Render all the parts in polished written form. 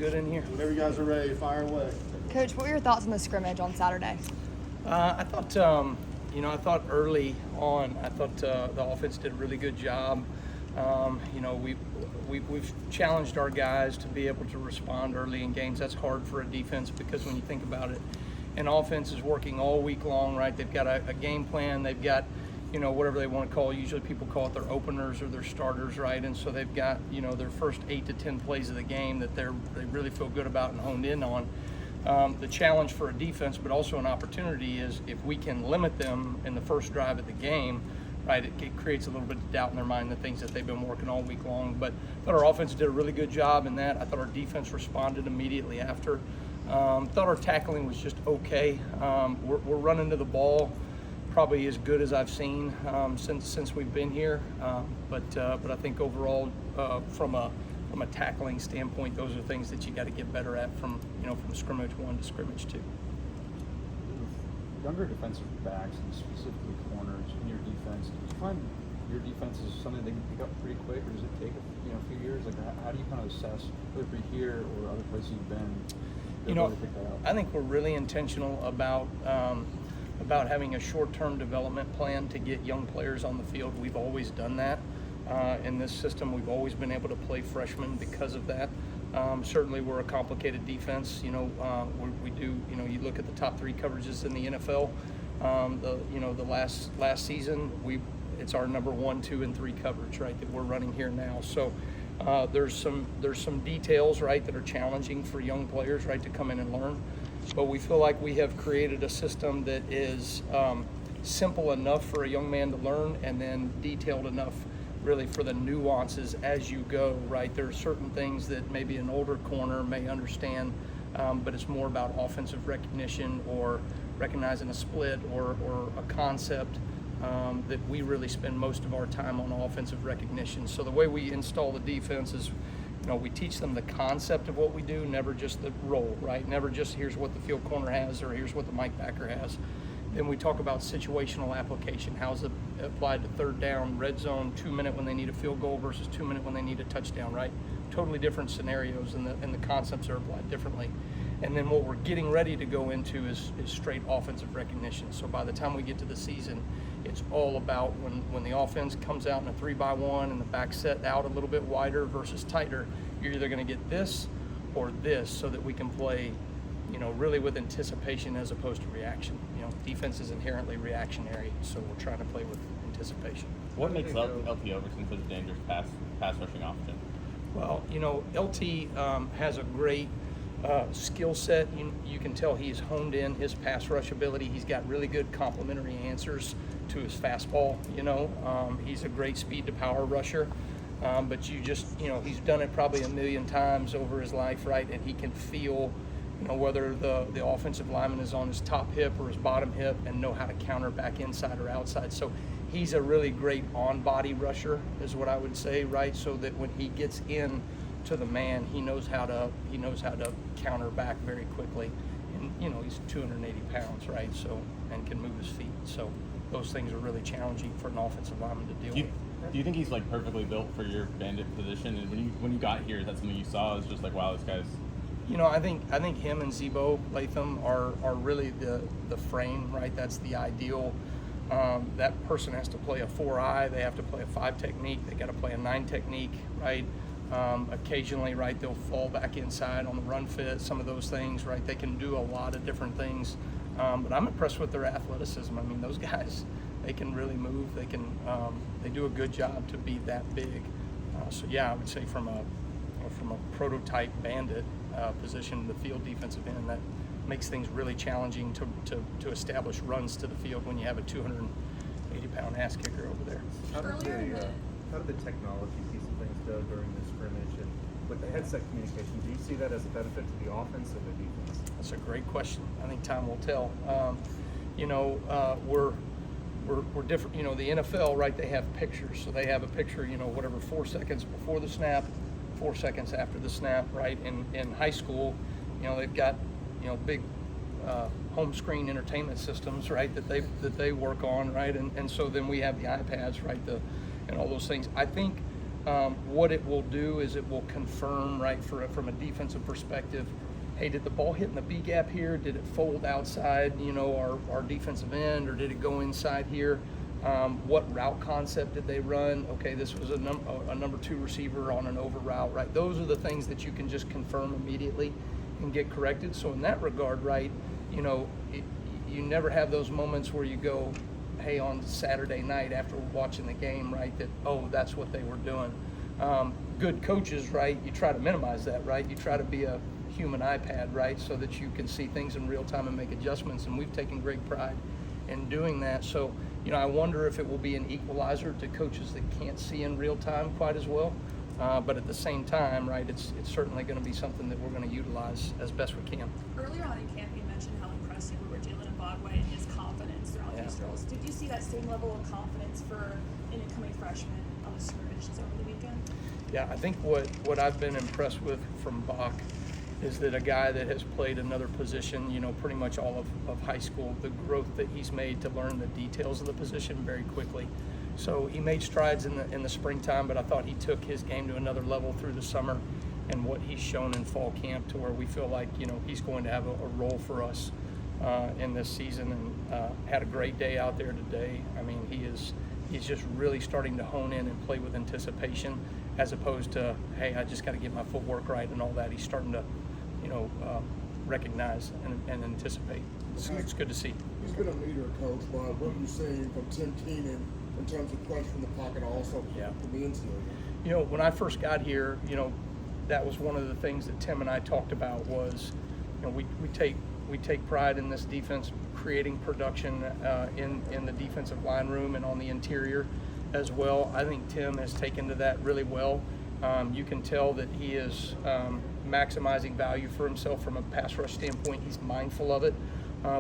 good in here? Whenever you guys are ready, fire away. Coach, what were your thoughts on the scrimmage on Saturday? I thought early on, the offense did a really good job. We've challenged our guys to be able to respond early in games. That's hard for a defense because when you think about it, an offense is working all week long, right? They've got a game plan. They've got, whatever they want to call it. Usually people call it their openers or their starters, right? And so they've got, their first 8 to 10 plays of the game that they really feel good about and honed in on. The challenge for a defense, but also an opportunity, is if we can limit them in the first drive of the game, right, it creates a little bit of doubt in their mind, the things that they've been working all week long. But I thought our offense did a really good job in that. I thought our defense responded immediately after. Thought our tackling was just okay. We're running to the ball probably as good as I've seen since we've been here. But I think overall, from a tackling standpoint, those are things that you got to get better at from scrimmage 1 to scrimmage 2. Younger defensive backs and specifically corners in your defense, do you find your defense is something they can pick up pretty quick, or does it take a few years? Like, how do you kind of assess, whether it be here or other places you've been, to pick that up? I think we're really intentional about having a short-term development plan to get young players on the field. We've always done that. In this system, we've always been able to play freshmen because of that. Certainly, we're a complicated defense. We do. You look at the top 3 coverages in the NFL. The last season, it's our number 1, 2, and 3 coverage, right, that we're running here now. So there's some details, right, that are challenging for young players, right, to come in and learn. But we feel like we have created a system that is simple enough for a young man to learn, and then detailed enough really for the nuances as you go, right? There are certain things that maybe an older corner may understand, but it's more about offensive recognition or recognizing a split or a concept that we really spend most of our time on offensive recognition. So the way we install the defense is, we teach them the concept of what we do, never just the role, right? Never just here's what the field corner has or here's what the Mike backer has. Then we talk about situational application. How's it applied to third down, red zone, 2-minute when they need a field goal versus 2-minute when they need a touchdown, right? Totally different scenarios, and the concepts are applied differently. And then what we're getting ready to go into is straight offensive recognition. So by the time we get to the season, it's all about when the offense comes out in a 3-by-1 and the back set out a little bit wider versus tighter, you're either going to get this or this, so that we can play really with anticipation as opposed to reaction. Defense is inherently reactionary, so we're trying to play with anticipation. What makes LT Overton such a dangerous pass rushing option? Well, LT has a great skill set. You can tell he's honed in his pass rush ability. He's got really good complementary answers to his fastball. He's a great speed to power rusher. But he's done it probably 1 million times over his life, right? And he can feel whether the offensive lineman is on his top hip or his bottom hip, and know how to counter back inside or outside. So he's a really great on-body rusher, is what I would say, right? So that when he gets in to the man, he knows how to counter back very quickly. And he's 280 pounds, right? So, and can move his feet. So those things are really challenging for an offensive lineman to deal with. Do you think he's perfectly built for your bandit position? And when you got here, is that something you saw? It's just wow, this guy's. I think him and Zebo Latham are really the frame, right? That's the ideal. That person has to play a 4-eye. They have to play a 5 technique. They got to play a 9 technique, right? Occasionally, right, they'll fall back inside on the run fit. Some of those things, right? They can do a lot of different things. But I'm impressed with their athleticism. I mean, those guys, they can really move. They do a good job to be that big. So yeah, I would say from a prototype bandit position, the field defensive end, that makes things really challenging to establish runs to the field when you have a 280-pound ass kicker over there. How did the technology piece of things go during the scrimmage, and with the headset communication? Do you see that as a benefit to the offense or the defense? That's a great question. I think time will tell. We're different. The NFL, right? They have pictures, so they have a picture. 4 seconds before the snap, 4 seconds after the snap, right? In high school, they've got big home screen entertainment systems, right? That they work on, right? And so then we have the iPads, right? And all those things. I think What it will do is it will confirm, right, from a defensive perspective, hey, did the ball hit in the B gap here? Did it fold outside, our defensive end, or did it go inside here? What route concept did they run? Okay, this was a number 2 receiver on an over route, right? Those are the things that you can just confirm immediately and get corrected. So in that regard, right, you never have those moments where you go, hey, on Saturday night after watching the game, right, that, oh, that's what they were doing. Good coaches, right, you try to minimize that, right? You try to be a human iPad, right, so that you can see things in real time and make adjustments, and we've taken great pride in doing that. So, I wonder if it will be an equalizer to coaches that can't see in real time quite as well. But at the same time, right, it's certainly going to be something that we're going to utilize as best we can. Earlier on in camp, you mentioned how impressed you were with Jalen Mbagwe and his confidence throughout these drills. Did you see that same level of confidence for an incoming freshman on the scrimmages over the weekend? Yeah, I think what I've been impressed with from Bach is that a guy that has played another position, pretty much all of high school, the growth that he's made to learn the details of the position very quickly. So he made strides in the springtime, but I thought he took his game to another level through the summer, and what he's shown in fall camp to where we feel like, he's going to have a role for us in this season, and had a great day out there today. I mean, he's just really starting to hone in and play with anticipation, as opposed to, hey, I just got to get my footwork right and all that. He's starting to recognize and anticipate. It's good to see. He's been a leader, Coach, but what are you saying from Tim Keenan in terms of punch from the pocket, also from the interior? When I first got here, that was one of the things that Tim and I talked about was, we take pride in this defense, creating production in the defensive line room and on the interior as well. I think Tim has taken to that really well. You can tell that he is maximizing value for himself from a pass rush standpoint. He's mindful of it.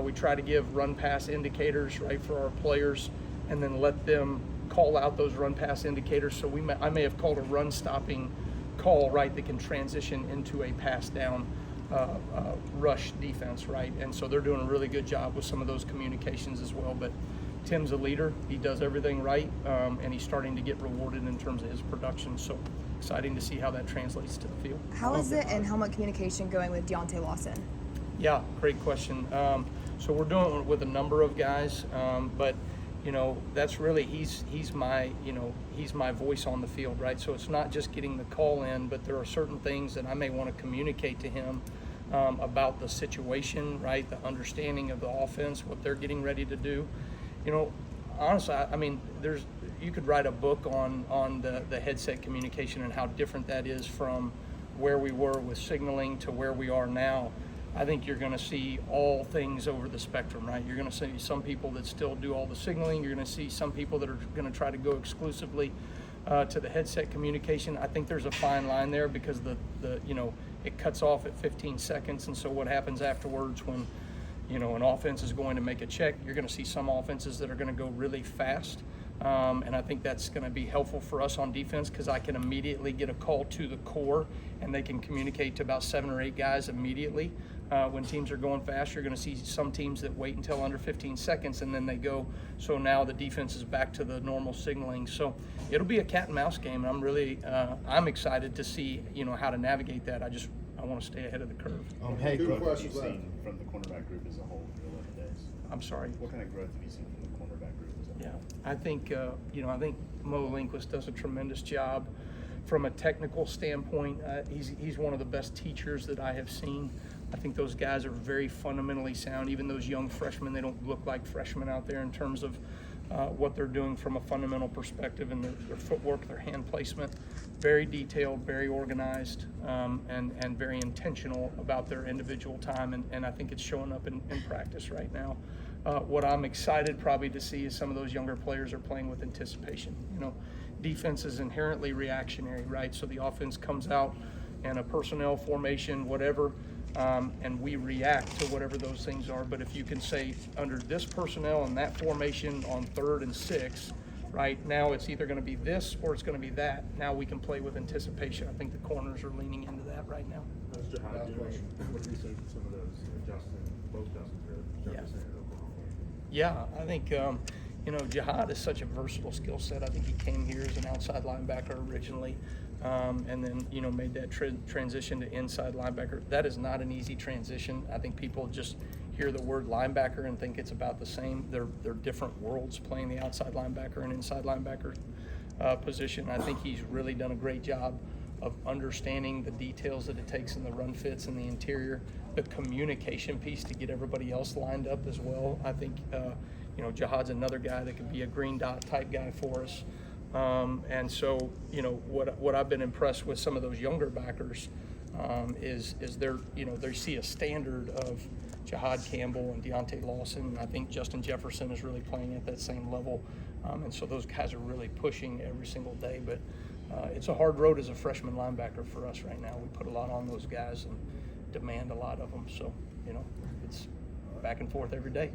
We try to give run pass indicators, right, for our players, and then let them call out those run pass indicators. So I may have called a run stopping call, right, that can transition into a pass down rush defense, right? And so they're doing a really good job with some of those communications as well. But Tim's a leader. He does everything right, and he's starting to get rewarded in terms of his production. So exciting to see how that translates to the field. How is it in helmet communication going with Deontay Lawson? Yeah, great question. So we're doing it with a number of guys, but that's really he's my voice on the field, right? So it's not just getting the call in, but there are certain things that I may want to communicate to him about the situation, right? The understanding of the offense, what they're getting ready to do. Honestly, I mean, you could write a book on the headset communication and how different that is from where we were with signaling to where we are now. I think you're going to see all things over the spectrum, right? You're going to see some people that still do all the signaling. You're going to see some people that are going to try to go exclusively to the headset communication. I think there's a fine line there because it cuts off at 15 seconds, and so what happens afterwards when an offense is going to make a check, you're going to see some offenses that are going to go really fast. And I think that's going to be helpful for us on defense because I can immediately get a call to the core and they can communicate to about 7 or 8 guys immediately. When teams are going fast, you're going to see some teams that wait until under 15 seconds and then they go. So now the defense is back to the normal signaling. So it'll be a cat and mouse game. And I'm excited to see, how to navigate that. I want to stay ahead of the curve. Hey, growth have you seen from the cornerback group as a whole in 11 days? I'm sorry. What kind of growth have you seen from the cornerback group as a whole? Yeah, I think Mo Lindquist does a tremendous job from a technical standpoint. He's one of the best teachers that I have seen. I think those guys are very fundamentally sound. Even those young freshmen, they don't look like freshmen out there in terms of what they're doing from a fundamental perspective and their footwork, their hand placement. Very detailed, very organized, and very intentional about their individual time. And I think it's showing up in practice right now. What I'm excited probably to see is some of those younger players are playing with anticipation. Defense is inherently reactionary, right? So the offense comes out in a personnel formation, whatever, and we react to whatever those things are. But if you can say under this personnel and that formation on 3rd and 6, right, now it's either going to be this or it's going to be that. Now we can play with anticipation. I think the corners are leaning into that right now. What do you think some of those Jefferson and Oklahoma? Yeah, I think, you know, Jihad is such a versatile skill set. I think he came here as an outside linebacker originally, and then, you know, made that transition to inside linebacker. That is not an easy transition. I think people just hear the word linebacker and think it's about the same. They're different worlds, playing the outside linebacker and inside linebacker position. I think he's really done a great job of understanding the details that it takes in the run fits in the interior, the communication piece to get everybody else lined up as well. I think, you know, Jihad's another guy that could be a green dot type guy for us. And so, you know, what I've been impressed with some of those younger backers is they're, you know, they see a standard of Jihad Campbell and Deontay Lawson. I think Justin Jefferson is really playing at that same level. And so those guys are really pushing every single day. But it's a hard road as a freshman linebacker for us right now. We put a lot on those guys and demand a lot of them. So, you know, it's back and forth every day.